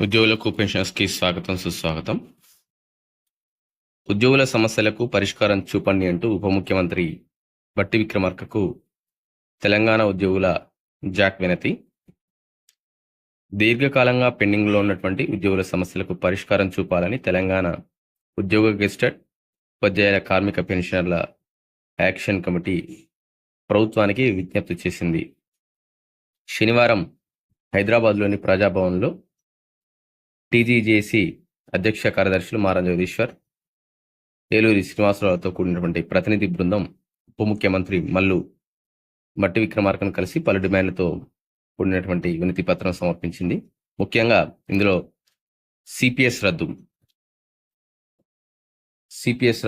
ఉద్యోగులకు పెన్షన్స్కి స్వాగతం సుస్వాగతం. ఉద్యోగుల సమస్యలకు పరిష్కారం చూపండి అంటూ ఉప ముఖ్యమంత్రి బట్టి విక్రమార్కకు తెలంగాణ ఉద్యోగుల జాక్ వినతి. దీర్ఘకాలంగా పెండింగ్లో ఉన్నటువంటి ఉద్యోగుల సమస్యలకు పరిష్కారం చూపాలని తెలంగాణ ఉద్యోగ గెస్టెడ్ ఉపాధ్యాయుల కార్మిక పెన్షనర్ల యాక్షన్ కమిటీ ప్రభుత్వానికి విజ్ఞప్తి చేసింది. శనివారం హైదరాబాద్లోని ప్రజాభవన్లో టీజీజేసీ అధ్యక్ష కార్యదర్శులు మారం జగదీశ్వర్, ఏలూరి శ్రీనివాసరావుతో కూడినటువంటి ప్రతినిధి బృందం ఉప ముఖ్యమంత్రి బట్టి విక్రమార్కను కలిసి పలు డిమాండ్లతో కూడినటువంటి వినతి పత్రం సమర్పించింది. ముఖ్యంగా ఇందులో సిపిఎస్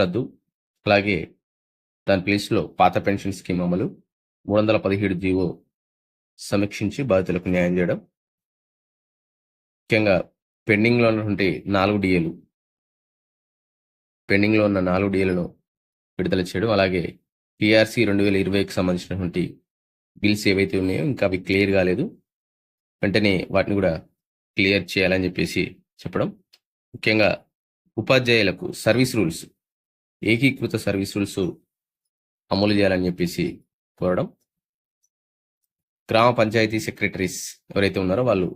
రద్దు, అలాగే దాని ప్లేస్లో పాత పెన్షన్ స్కీమ్ అమలు, 317 జీవో సమీక్షించి బాధితులకు న్యాయం చేయడం, ముఖ్యంగా పెండింగ్లో ఉన్నటువంటి 4 డిఏలు పెండింగ్లో ఉన్న 4 డిఏలను విడుదల చేయడం, అలాగే పిఆర్సీ 2020కి సంబంధించినటువంటి బిల్స్ ఏవైతే ఉన్నాయో ఇంకా అవి క్లియర్ కాలేదు, వెంటనే వాటిని కూడా క్లియర్ చేయాలని చెప్పేసి చెప్పడం, ముఖ్యంగా ఉపాధ్యాయులకు ఏకీకృత సర్వీస్ రూల్స్ అమలు చేయాలని చెప్పేసి కోరడం, గ్రామ పంచాయతీ సెక్రటరీస్ ఎవరైతే ఉన్నారో వాళ్ళు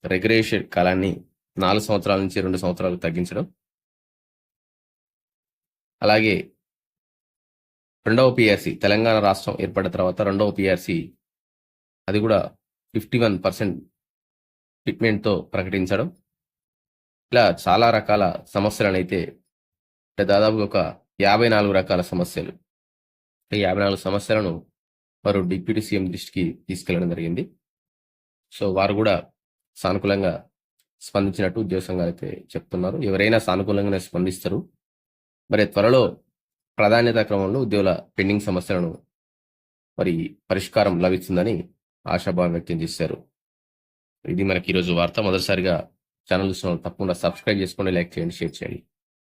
రెగ్యులేషన్ కాలాన్ని 4 సంవత్సరాల నుంచి 2 సంవత్సరాలకు తగ్గించడం, అలాగే రెండవ పిఆర్సీ తెలంగాణ రాష్ట్రం ఏర్పడిన తర్వాత రెండవ పిఆర్సీ అది కూడా 51% ఫిట్మెంట్తో ప్రకటించడం, ఇలా చాలా రకాల సమస్యలను అయితే దాదాపు ఒక 54 రకాల సమస్యలు 54 సమస్యలను వారు డిప్యూటీ సీఎం దృష్టికి తీసుకెళ్లడం జరిగింది. సో వారు కూడా సానుకూలంగా స్పందించినట్టు ఉద్యోగ సంఘాలు అయితే చెప్తున్నారు. ఎవరైనా సానుకూలంగానే స్పందిస్తారు. మరి త్వరలో ప్రాధాన్యత క్రమంలో ఉద్యోగుల పెండింగ్ సమస్యలను మరి పరిష్కారం లభిస్తుందని ఆశాభావం వ్యక్తం చేశారు. ఇది మనకి ఈరోజు వార్త. మొదటిసారిగా ఛానల్ చూసిన తప్పకుండా సబ్స్క్రైబ్ చేసుకోండి, లైక్ చేయండి, షేర్ చేయండి.